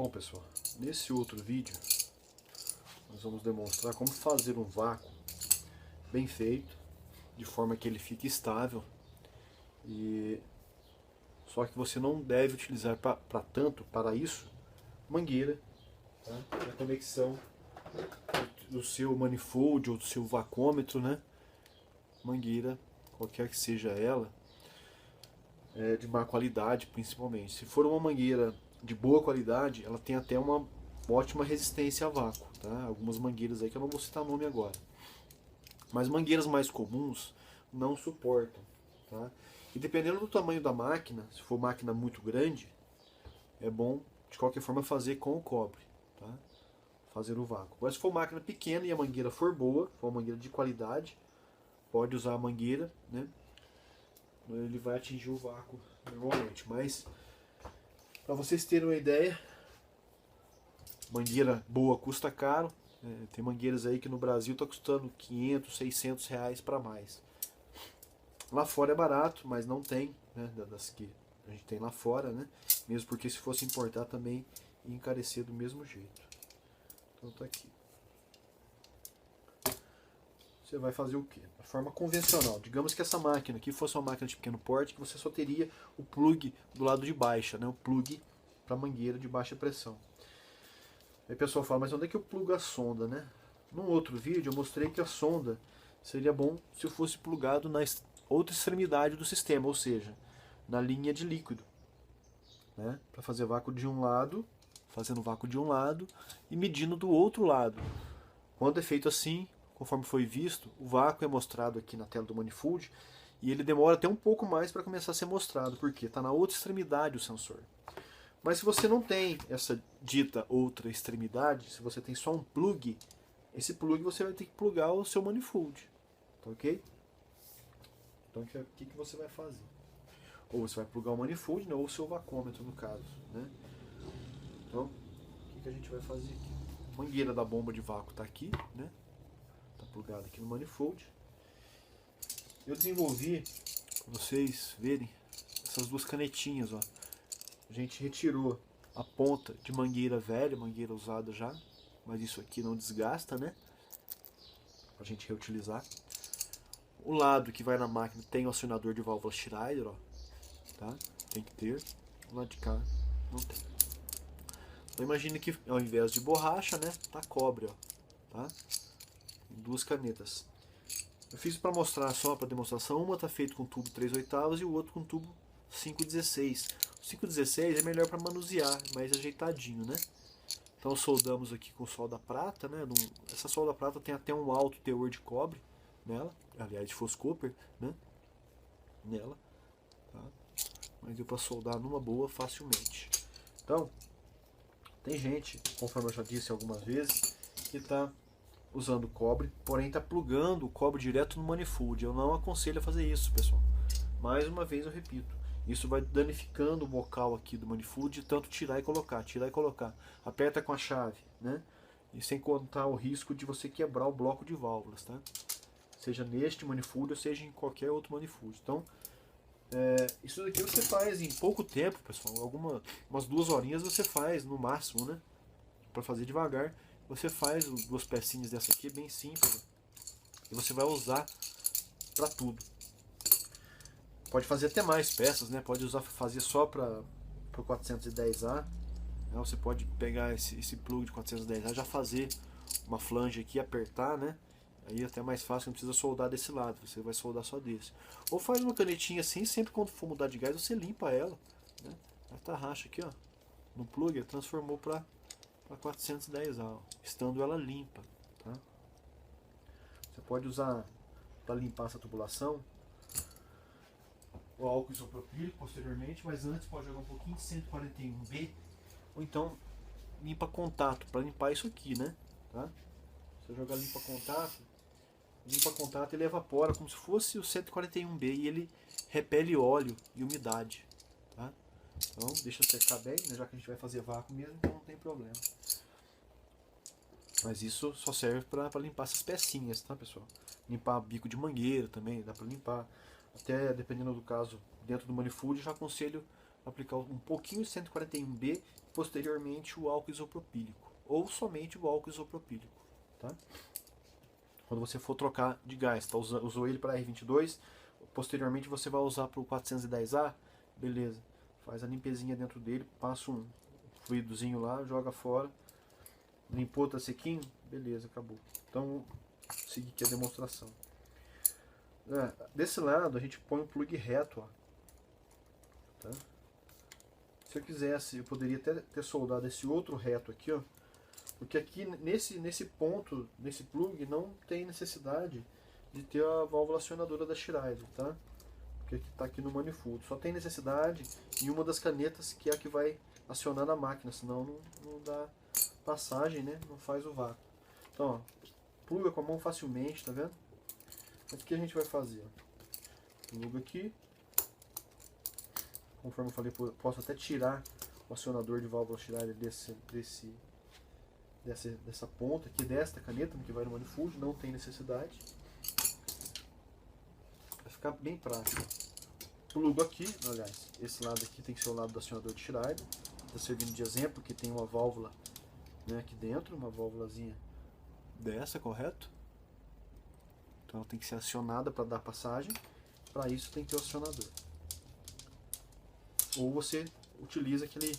Bom pessoal, nesse outro vídeo nós vamos demonstrar como fazer um vácuo bem feito, de forma que ele fique estável, e só que você não deve utilizar para isso mangueira, tá? A conexão do seu manifold ou do seu vacômetro, né? Mangueira, qualquer que seja ela, de má qualidade principalmente. Se for uma mangueira de boa qualidade, ela tem até uma ótima resistência a vácuo, tá? Algumas mangueiras aí que eu não vou citar o nome agora. Mas mangueiras mais comuns não suportam, tá? E dependendo do tamanho da máquina, se for máquina muito grande, é bom de qualquer forma fazer com o cobre, tá? Fazer o vácuo. Mas se for máquina pequena e a mangueira for boa, for uma mangueira de qualidade, pode usar a mangueira, né? Ele vai atingir o vácuo normalmente. Mas para vocês terem uma ideia, mangueira boa custa caro. Tem mangueiras aí que no Brasil está custando 500, 600 reais para mais. Lá fora é barato, mas não tem, né, das que a gente tem lá fora, né? Mesmo porque se fosse importar também ia encarecer do mesmo jeito. Então tá aqui. Você vai fazer o quê? Da forma convencional. Digamos que essa máquina aqui fosse uma máquina de pequeno porte, que você só teria o plug do lado de baixo, né? O plug para mangueira de baixa pressão. Aí o pessoal fala, mas onde é que eu plugo a sonda, né? Num outro vídeo eu mostrei que a sonda seria bom se fosse plugado na outra extremidade do sistema, ou seja, na linha de líquido, né? Para fazer vácuo de um lado, fazendo vácuo de um lado e medindo do outro lado. Quando é feito assim, conforme foi visto, o vácuo é mostrado aqui na tela do manifold e ele demora até um pouco mais para começar a ser mostrado, porque está na outra extremidade o sensor. Mas se você não tem essa dita outra extremidade, se você tem só um plug, esse plug você vai ter que plugar o seu manifold, tá ok? Então o que você vai fazer? Ou você vai plugar o manifold, né, ou o seu vacômetro no caso, né? Então, o que a gente vai fazer aqui? A mangueira da bomba de vácuo está aqui, né? Está plugada aqui no manifold. Eu desenvolvi, para vocês verem, essas duas canetinhas, ó. A gente retirou a ponta de mangueira velha, mangueira usada já, mas isso aqui não desgasta, né? Pra gente reutilizar. O lado que vai na máquina tem o acionador de válvula Schrader, ó, tá? Tem que ter. O lado de cá não tem. Então imagine que ao invés de borracha, né, tá cobre, ó, tá? Duas canetas. Eu fiz para mostrar só para demonstração, uma tá feito com tubo 3/8 e o outro com tubo 5/16. O 5/16 é melhor para manusear, mais ajeitadinho, né? Então soldamos aqui com solda prata, né? Essa solda prata tem até um alto teor de cobre nela, aliás de Foscopper, né? Nela, tá? Mas deu para soldar numa boa facilmente. Então, tem gente, conforme eu já disse algumas vezes, que está usando cobre, porém está plugando o cobre direto no manifold. Eu não aconselho a fazer isso, pessoal. Mais uma vez eu repito, isso vai danificando o bocal aqui do manifold de tanto tirar e colocar, tirar e colocar. Aperta com a chave, né? E sem contar o risco de você quebrar o bloco de válvulas, tá? Seja neste manifold ou seja em qualquer outro manifold. Então, isso daqui você faz em pouco tempo, pessoal. Umas 2 horinhas você faz no máximo, né? Para fazer devagar. Você faz duas pecinhas dessa aqui, bem simples. E você vai usar para tudo. Pode fazer até mais peças, né? Pode fazer só para o 410A. Né? Você pode pegar esse plug de 410A, já fazer uma flange aqui, apertar, né? Aí é até mais fácil, não precisa soldar desse lado, você vai soldar só desse. Ou faz uma canetinha assim, sempre quando for mudar de gás, você limpa ela. Né? Essa racha aqui, ó, no plug, transformou para 410A, ó, estando ela limpa. Tá? Você pode usar para limpar essa tubulação o álcool isopropílico posteriormente, mas antes pode jogar um pouquinho de 141B, ou então limpa contato, para limpar isso aqui, né? Tá? Você joga limpa contato ele evapora como se fosse o 141B e ele repele óleo e umidade. Tá? Então deixa secar bem, né? Já que a gente vai fazer vácuo mesmo, então não tem problema. Mas isso só serve para limpar essas pecinhas, tá, pessoal? Limpar bico de mangueira também, dá para limpar. Até dependendo do caso, dentro do manifold, já aconselho aplicar um pouquinho de 141B, posteriormente o álcool isopropílico, ou somente o álcool isopropílico, tá? Quando você for trocar de gás, tá? Usou ele para R22, posteriormente você vai usar para o 410A, beleza, faz a limpezinha dentro dele, passa um fluidozinho lá, joga fora, limpou, tá sequinho, beleza, acabou. Então, vou seguir aqui a demonstração. Desse lado a gente põe um plug reto, ó. Tá? Se eu quisesse, eu poderia até ter soldado esse outro reto aqui, ó, porque aqui nesse ponto, nesse plug, não tem necessidade de ter a válvula acionadora da Schneider, tá? Porque está aqui no manifold. Só tem necessidade em uma das canetas, que é a que vai acionar na máquina, senão não dá passagem, né? Não faz o vácuo. Então, ó, pluga com a mão facilmente, tá vendo? O que a gente vai fazer? Pluga aqui. Conforme eu falei, posso até tirar o acionador de válvula Schneider dessa ponta aqui, desta caneta, que vai no manifold, não tem necessidade. Vai ficar bem prático. Plugo aqui, aliás, esse lado aqui tem que ser o lado do acionador de Schneider. Está servindo de exemplo, que tem uma válvula, né, aqui dentro, uma válvulazinha dessa, correto? Então ela tem que ser acionada para dar passagem. Para isso tem que ter o acionador. Ou você utiliza aquele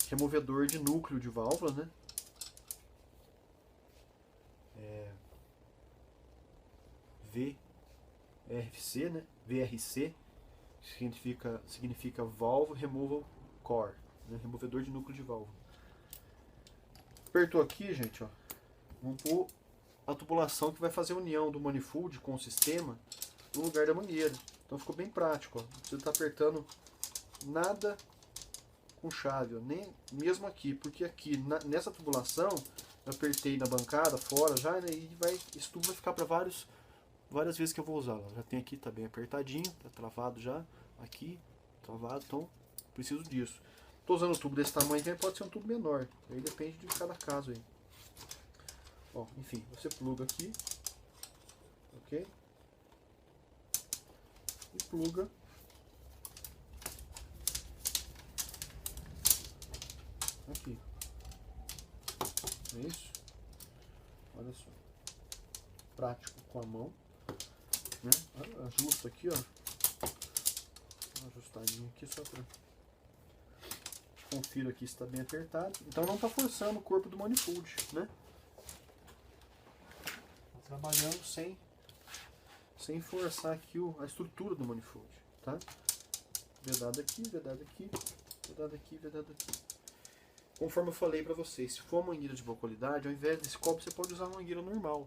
removedor de núcleo de válvula, né? VRC, né? VRC significa Valve Removal Core, né? Removedor de núcleo de válvula. Apertou aqui, gente, ó. Vamos pôr a tubulação que vai fazer a união do manifold com o sistema no lugar da mangueira. Então ficou bem prático, ó. Não precisa estar apertando nada com chave, ó. Nem mesmo aqui, porque aqui nessa tubulação eu apertei na bancada, fora já, né, e esse tubo vai ficar para várias vezes que eu vou usar. Ó. Já tem aqui, tá bem apertadinho, tá travado já, aqui, travado, então preciso disso. Estou usando um tubo desse tamanho, então pode ser um tubo menor, aí depende de cada caso aí. Ó, enfim, você pluga aqui, ok? E pluga aqui. É isso? Olha só. Prático com a mão, né? Ajusta aqui, ó. Uma ajustadinha aqui só para... Confiro aqui se está bem apertado. Então não está forçando o corpo do manifold, né? Tá trabalhando sem forçar aqui a estrutura do manifold, tá? Vedado aqui, vedado aqui, vedado aqui, vedado aqui. Conforme eu falei para vocês, se for uma mangueira de boa qualidade, ao invés desse copo você pode usar uma mangueira normal.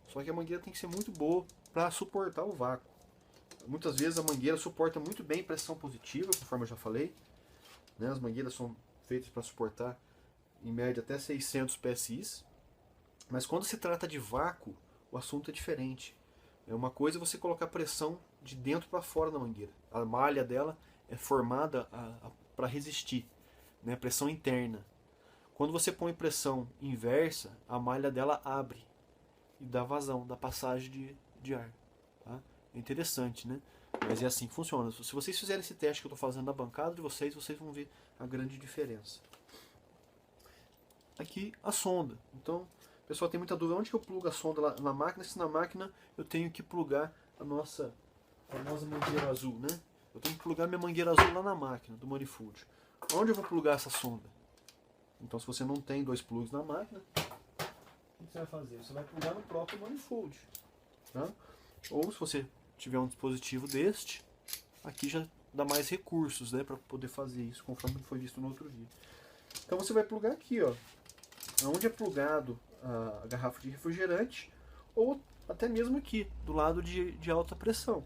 Só que a mangueira tem que ser muito boa para suportar o vácuo. Muitas vezes a mangueira suporta muito bem pressão positiva, conforme eu já falei. Né? As mangueiras são feitas para suportar em média até 600 PSI. Mas quando se trata de vácuo, o assunto é diferente. É uma coisa você colocar pressão de dentro para fora da mangueira. A malha dela é formada para resistir, né? Pressão interna. Quando você põe pressão inversa, a malha dela abre e dá vazão, dá passagem de ar. Tá? É interessante, né? Mas é assim que funciona. Se vocês fizerem esse teste que eu estou fazendo na bancada de vocês vão ver a grande diferença. Aqui a sonda. Então, o pessoal tem muita dúvida, onde que eu plugo a sonda lá na máquina? Se na máquina eu tenho que plugar a nossa famosa mangueira azul, né? Eu tenho que plugar minha mangueira azul lá na máquina do manifold. Onde eu vou plugar essa sonda? Então, se você não tem dois plugs na máquina, o que você vai fazer? Você vai plugar no próprio manifold. Tá? Ou se você tiver um dispositivo deste, aqui já dá mais recursos, né, para poder fazer isso, conforme foi visto no outro vídeo. Então você vai plugar aqui, ó, onde é plugado a garrafa de refrigerante, ou até mesmo aqui, do lado de alta pressão,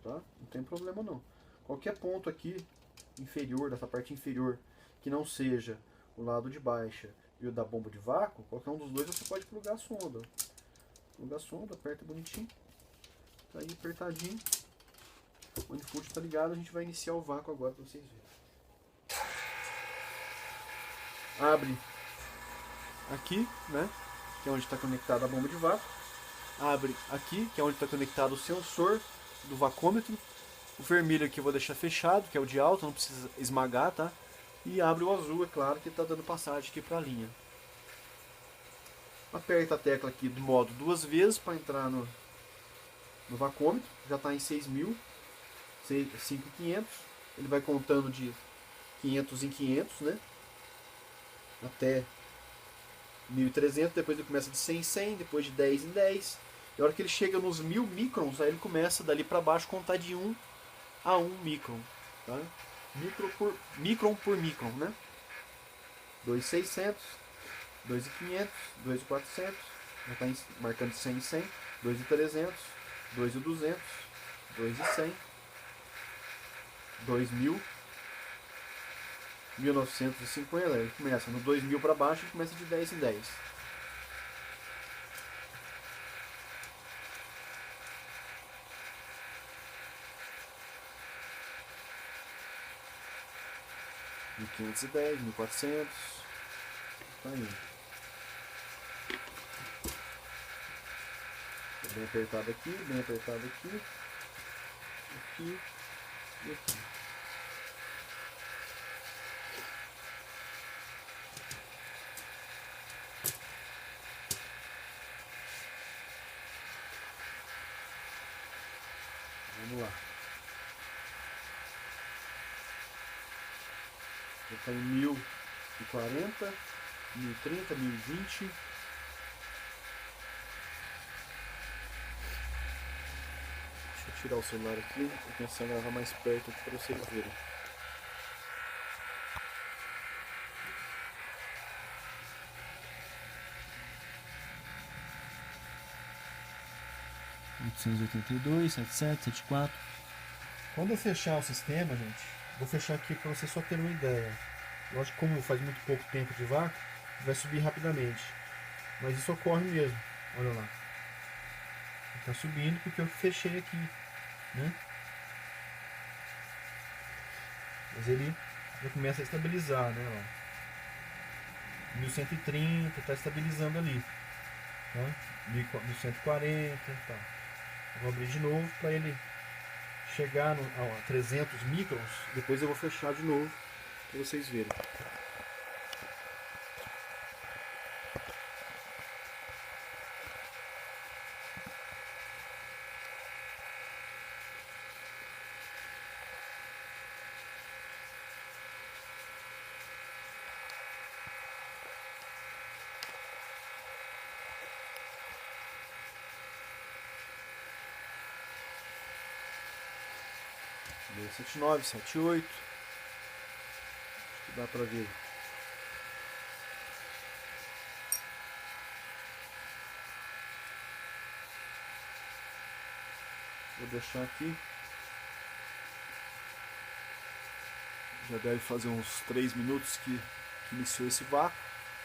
tá? Não tem problema não. Qualquer ponto aqui inferior, dessa parte inferior, que não seja o lado de baixa e o da bomba de vácuo, qualquer um dos dois você pode plugar a sonda. Pluga a sonda, aperta bonitinho, tá aí apertadinho. O manifold está ligado, a gente vai iniciar o vácuo agora para vocês verem. Abre aqui, né, que é onde está conectada a bomba de vácuo. Abre aqui, que é onde está conectado o sensor do vacômetro. O vermelho aqui eu vou deixar fechado, que é o de alta, não precisa esmagar, tá? E abre o azul, é claro, que está dando passagem aqui para a linha. Aperta a tecla aqui do modo 2 vezes para entrar no vacômetro. Já está em 6.000, 5.500. Ele vai contando de 500 em 500, né? Até 1.300, depois ele começa de 100 em 100, depois de 10 em 10. E a hora que ele chega nos 1.000 microns, aí ele começa dali para baixo contar de 1 a 1 micron. Tá? Micron por micron, né? 2.600, 2.500, 2.400, já está marcando 100 em 100, 2.300, 2.200, 2.100, 2.000, 1.950, ele começa no 2.000 para baixo, ele começa de 10 em 10. Mil quinhentos e 1.400, tá indo. Bem apertado aqui, bem apertado aqui, aqui e aqui. Vamos lá. Já está em 1.040, 1.030, 1.020. Deixa eu tirar o celular aqui, vou pensar em gravar mais perto aqui para vocês verem. $882, 77, 74. Quando eu fechar o sistema, gente, vou fechar aqui para você só ter uma ideia. Lógico que como faz muito pouco tempo de vácuo, vai subir rapidamente. Mas isso ocorre mesmo, olha lá. Está subindo porque eu fechei aqui, né? Mas ele já começa a estabilizar, né? Ó. 1130 está estabilizando ali, tá? 1140, tá. Vou abrir de novo para ele chegar a 300 microns. Depois eu vou fechar de novo para vocês verem. Deu 79, 78. Acho que dá pra ver. Vou deixar aqui. Já deve fazer uns 3 minutos que iniciou esse vácuo.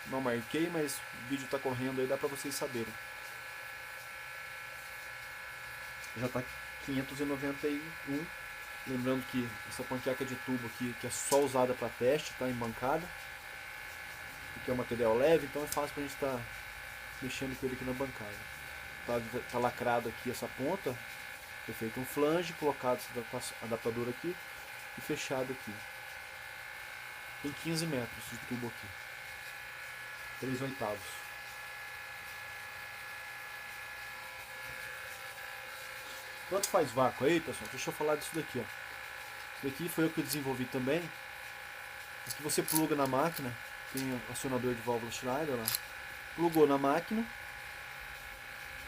Não marquei, mas o vídeo está correndo aí, dá pra vocês saberem. Já está 591. Lembrando que essa panqueca de tubo aqui, que é só usada para teste, está em bancada. Porque é um material leve, então é fácil para a gente estar mexendo com ele aqui na bancada. Tá lacrado aqui essa ponta. Foi feito um flange, colocado esse adaptador aqui e fechado aqui. Tem 15 metros de tubo aqui. 3/8. Enquanto faz vácuo aí, pessoal, deixa eu falar disso daqui, ó. Isso daqui foi eu que desenvolvi também. Isso que você pluga na máquina, tem um acionador de válvula Schneider lá. Plugou na máquina.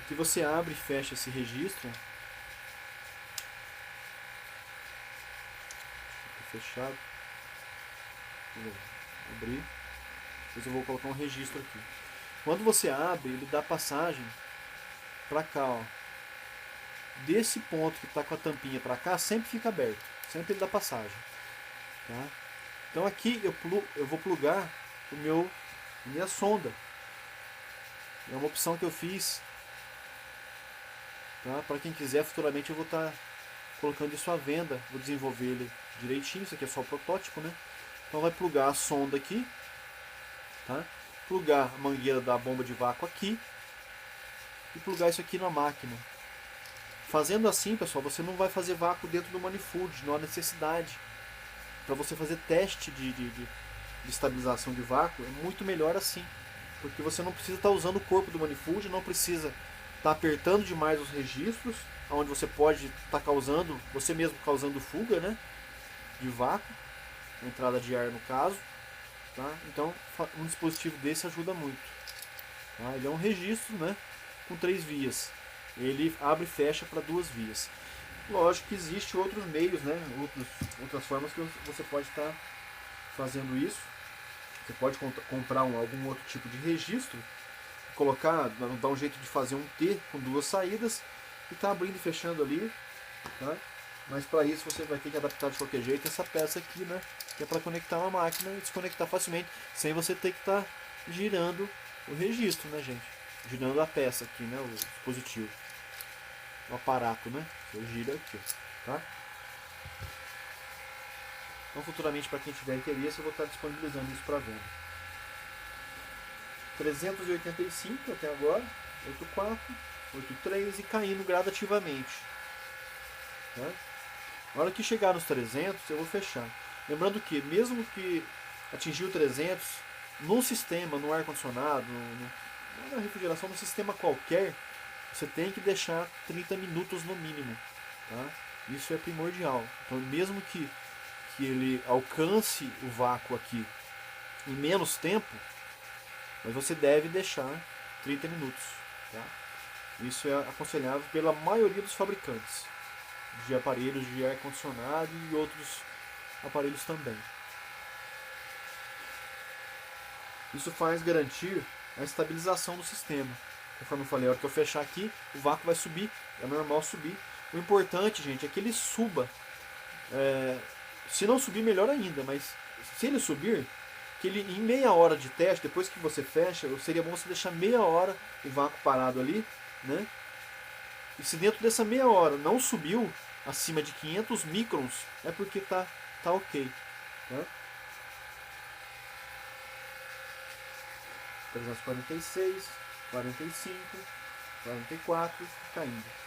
Aqui você abre e fecha esse registro. Tá fechado. Vou abrir. Depois eu vou colocar um registro aqui. Quando você abre, ele dá passagem pra cá, ó. Desse ponto que está com a tampinha para cá, sempre fica aberto, sempre ele dá passagem, tá? Então aqui eu vou plugar a minha sonda. É uma opção que eu fiz, tá? Para quem quiser, futuramente eu vou estar colocando isso à venda, vou desenvolver ele direitinho. Isso aqui é só o protótipo, né? Então vai plugar a sonda aqui, tá? Plugar a mangueira da bomba de vácuo aqui e plugar isso aqui na máquina. Fazendo assim, pessoal, você não vai fazer vácuo dentro do manifold, não há necessidade. Para você fazer teste de estabilização de vácuo, é muito melhor assim. Porque você não precisa estar usando o corpo do manifold, não precisa estar apertando demais os registros, onde você pode estar causando, você mesmo causando fuga, né, de vácuo, entrada de ar no caso. Tá? Então, um dispositivo desse ajuda muito. Tá? Ele é um registro, né, com 3 vias. Ele abre e fecha para 2 vias. Lógico que existe outros meios, né, outras formas que você pode estar fazendo isso. Você pode comprar algum outro tipo de registro, colocar, dar um jeito de fazer um T com 2 saídas e tá abrindo e fechando ali. Tá? Mas para isso você vai ter que adaptar de qualquer jeito essa peça aqui, né, que é para conectar uma máquina e desconectar facilmente, sem você ter que estar girando o registro, né, gente? Girando a peça aqui, né, o dispositivo, o aparato, né? Você gira aqui, tá? Então, futuramente, para quem tiver interesse, eu vou estar disponibilizando isso para venda. 385 até agora, 84, 83 e caindo gradativamente. Tá? Na hora que chegar nos 300, eu vou fechar. Lembrando que, mesmo que atingir o 300, no sistema, no ar-condicionado, na refrigeração, no sistema qualquer, você tem que deixar 30 minutos no mínimo. Tá? Isso é primordial. Então, mesmo que ele alcance o vácuo aqui em menos tempo, mas você deve deixar 30 minutos. Tá? Isso é aconselhável pela maioria dos fabricantes de aparelhos de ar-condicionado e outros aparelhos também. Isso faz garantir a estabilização do sistema. Conforme eu falei, a hora que eu fechar aqui, o vácuo vai subir, é normal subir. O importante, gente, é que ele suba. Se não subir, melhor ainda, mas se ele subir, que ele em meia hora de teste, depois que você fecha, seria bom você deixar meia hora o vácuo parado ali, né? E se dentro dessa meia hora não subiu acima de 500 microns, é porque tá ok. Tá? 346, 45, 44, caindo.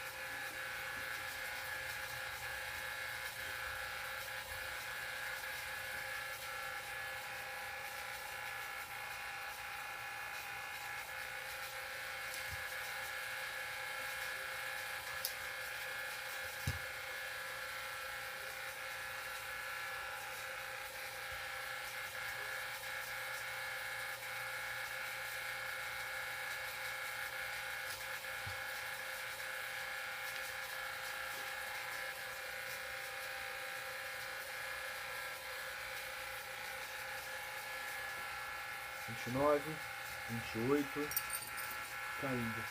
Vinte e nove, 28, caindo.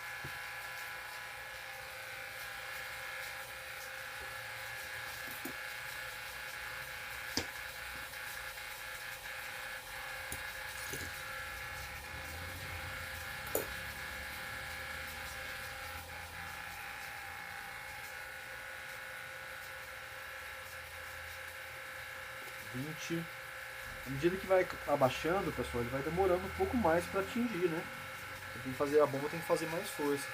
À medida que vai abaixando, pessoal, ele vai demorando um pouco mais para atingir, né? Tem que fazer a bomba, tem que fazer mais força.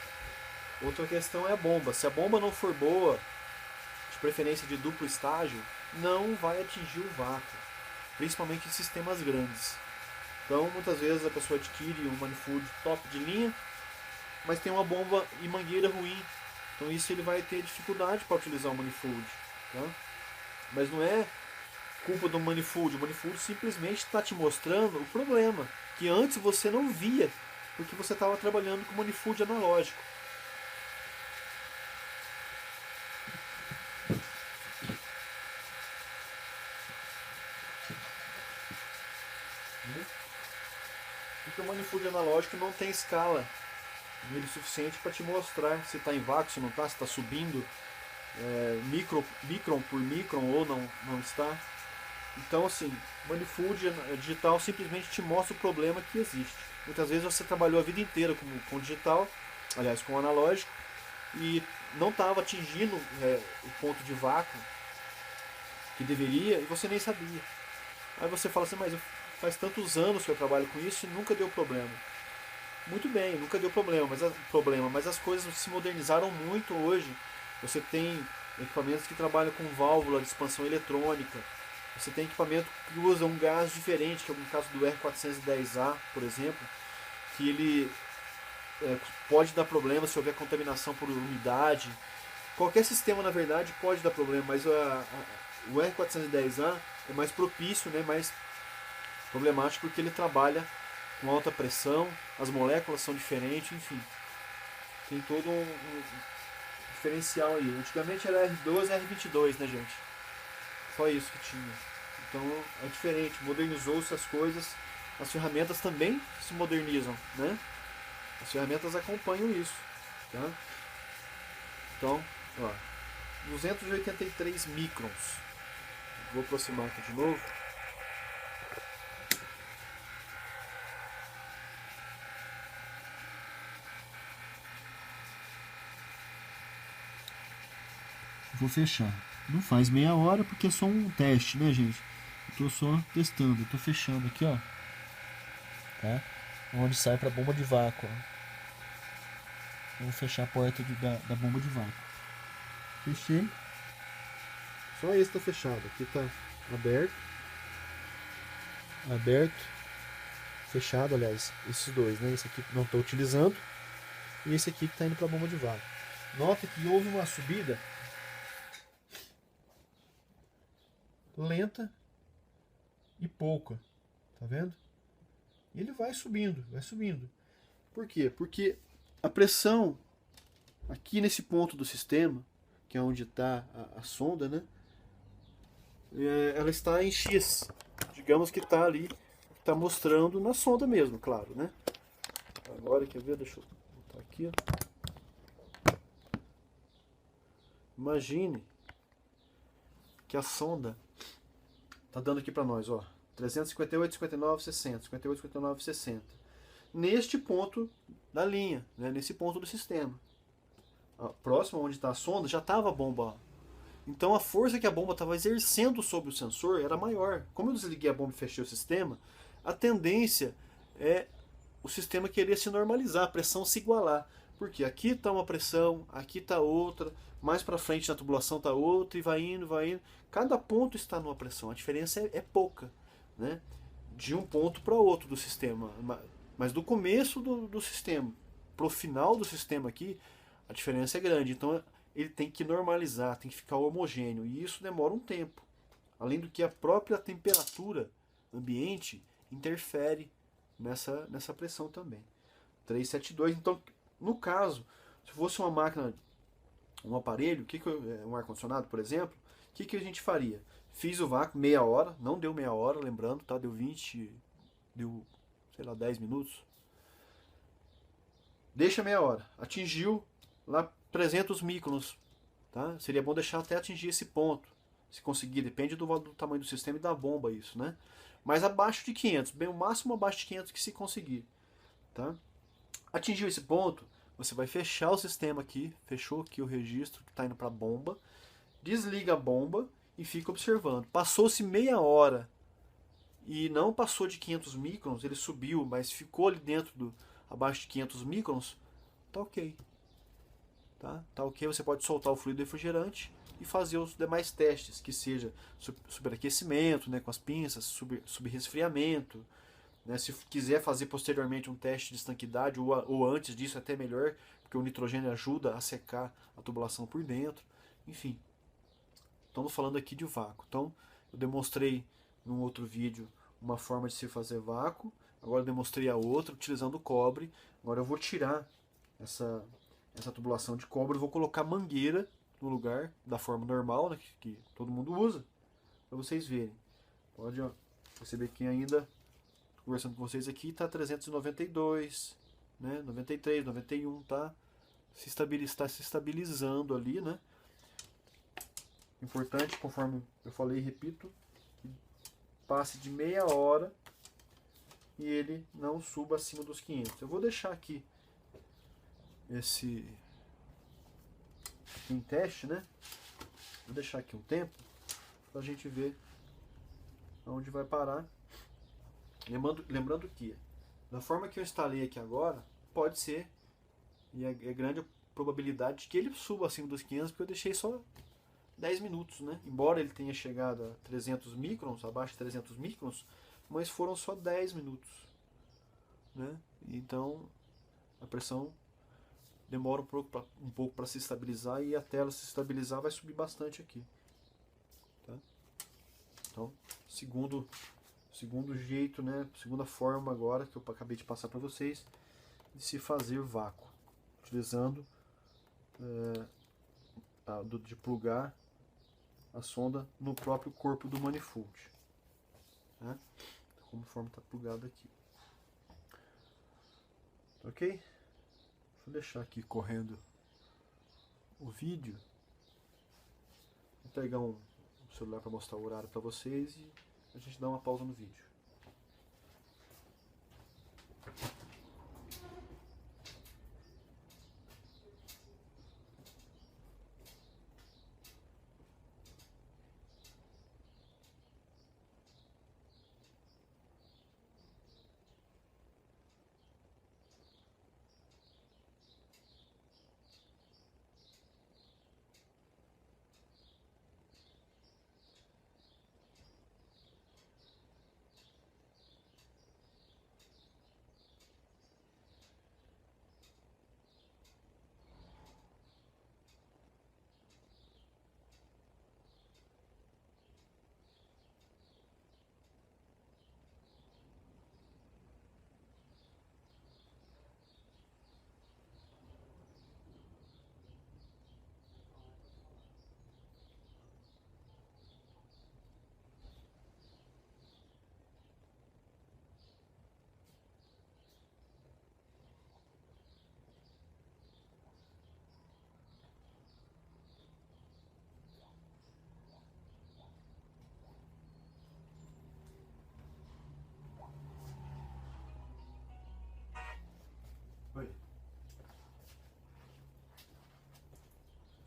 Outra questão é a bomba. Se a bomba não for boa, de preferência de duplo estágio, não vai atingir o vácuo, principalmente em sistemas grandes. Então, muitas vezes a pessoa adquire um manifold top de linha, mas tem uma bomba e mangueira ruim. Então, isso ele vai ter dificuldade para utilizar o manifold. Tá? Mas não é culpa do manifold. O manifold simplesmente está te mostrando o problema que antes você não via, porque você estava trabalhando com manifold analógico. Porque o manifold analógico não tem escala nele suficiente para te mostrar se está em vácuo, se não está, se está subindo micron por micron ou não está. Então, assim, manifold digital simplesmente te mostra o problema que existe. Muitas vezes você trabalhou a vida inteira com digital, aliás, com analógico, e não estava atingindo o ponto de vácuo que deveria e você nem sabia. Aí você fala assim, mas faz tantos anos que eu trabalho com isso e nunca deu problema. Muito bem, nunca deu problema, mas as coisas se modernizaram muito hoje você tem equipamentos que trabalham com válvula de expansão eletrônica, você tem equipamento que usa um gás diferente, que é o caso do R410A, por exemplo, que ele pode dar problema se houver contaminação por umidade. Qualquer sistema, na verdade, pode dar problema, mas o R410A é mais propício, né, mais problemático, porque ele trabalha com alta pressão, as moléculas são diferentes, enfim. Tem todo um diferencial aí. Antigamente era R12 e R22, né, gente? Só isso que tinha. Então é diferente, modernizou-se as coisas, as ferramentas também se modernizam, né? As ferramentas acompanham isso, tá? Então, ó, 283 microns. Vou aproximar aqui de novo. Vou fechar. Não faz meia hora porque é só um teste, né, gente? Eu tô só testando. Eu tô fechando aqui, ó. Tá? Onde sai para a bomba de vácuo. Ó. Vou fechar a porta da bomba de vácuo. Fechei. Só esse tá fechado. Aqui tá aberto. Aberto. Fechado, aliás. Esses dois, né? Esse aqui não estou utilizando. E esse aqui que está indo para a bomba de vácuo. Nota que houve uma subida lenta e pouca. Tá vendo? E ele vai subindo, vai subindo. Por quê? Porque a pressão aqui nesse ponto do sistema, que é onde está a sonda, né? Ela está em X. Digamos que está ali, está mostrando na sonda mesmo, claro, né? Agora, quer ver? Deixa eu botar aqui, ó. Imagine que a sonda está dando aqui para nós, ó, 358, 59, 60, 58, 59, 60. Neste ponto da linha, né? Nesse ponto do sistema. Próximo onde está a sonda, já estava a bomba. Então a força que a bomba estava exercendo sobre o sensor era maior. Como eu desliguei a bomba e fechei o sistema, a tendência é o sistema querer se normalizar, a pressão se igualar. Porque aqui está uma pressão, aqui está outra, mais para frente na tubulação está outra, e vai indo, vai indo. Cada ponto está numa pressão, a diferença é pouca, né? De um ponto para outro do sistema. Mas do começo do sistema para o final do sistema aqui, a diferença é grande. Então ele tem que normalizar, tem que ficar homogêneo. E isso demora um tempo. Além do que a própria temperatura ambiente interfere nessa pressão também. 372. Então, no caso, se fosse uma máquina, um aparelho, um ar-condicionado, por exemplo, o que a gente faria? Fiz o vácuo meia hora, não deu meia hora, lembrando, tá? Deu 20, deu, sei lá, 10 minutos. Deixa meia hora. Atingiu lá 300 microns, tá? Seria bom deixar até atingir esse ponto. Se conseguir, depende do tamanho do sistema e da bomba isso, né? Mas abaixo de 500, bem o máximo abaixo de 500 que se conseguir, tá? Atingiu esse ponto, você vai fechar o sistema aqui, fechou aqui o registro que está indo para a bomba, desliga a bomba e fica observando. Passou-se meia hora e não passou de 500 microns, ele subiu, mas ficou ali dentro abaixo de 500 microns, tá ok. Tá ok, você pode soltar o fluido refrigerante e fazer os demais testes, que seja superaquecimento, né, com as pinças, subresfriamento, né, se quiser fazer posteriormente um teste de estanquidade ou antes disso até melhor, porque o nitrogênio ajuda a secar a tubulação por dentro, enfim. Estamos falando aqui de vácuo. Então, eu demonstrei num outro vídeo uma forma de se fazer vácuo, agora eu demonstrei a outra utilizando cobre. Agora eu vou tirar essa tubulação de cobre, vou colocar mangueira no lugar da forma normal, né, que todo mundo usa, para vocês verem. Pode perceber que ainda, conversando com vocês aqui, está 392, né, 93, 91, tá está se estabilizando ali, né. Importante, conforme eu falei e repito, que passe de meia hora e ele não suba acima dos 500. Eu vou deixar aqui esse em teste, né? Vou deixar aqui um tempo para a gente ver aonde vai parar. Lembrando que da forma que eu instalei aqui agora, pode ser, e é grande a probabilidade de que ele suba acima dos 500, porque eu deixei só 10 minutos, né? Embora ele tenha chegado a 300 microns, abaixo de 300 microns, mas foram só 10 minutos, né? Então a pressão demora um pouco para se estabilizar, e até ela se estabilizar vai subir bastante aqui, tá? Então, segundo jeito, né? Segunda forma agora que eu acabei de passar para vocês de se fazer vácuo, utilizando de plugar a sonda no próprio corpo do manifold, né? Como forma está plugado aqui, ok? Vou deixar aqui correndo o vídeo. Vou pegar um celular para mostrar o horário para vocês e a gente dá uma pausa no vídeo. Oi.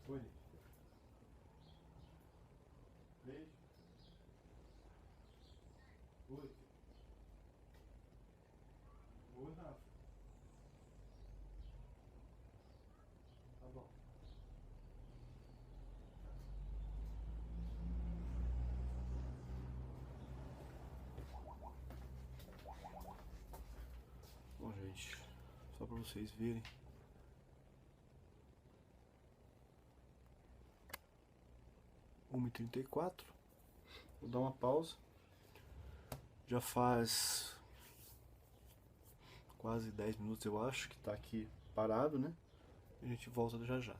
Oi. Beijo. Oi. Oi, Rafa. Tá bom. Bom, gente, só para vocês verem. H 1h34. Vou dar uma pausa. Já faz quase 10 minutos, eu acho, que tá aqui parado, né? A gente volta já já.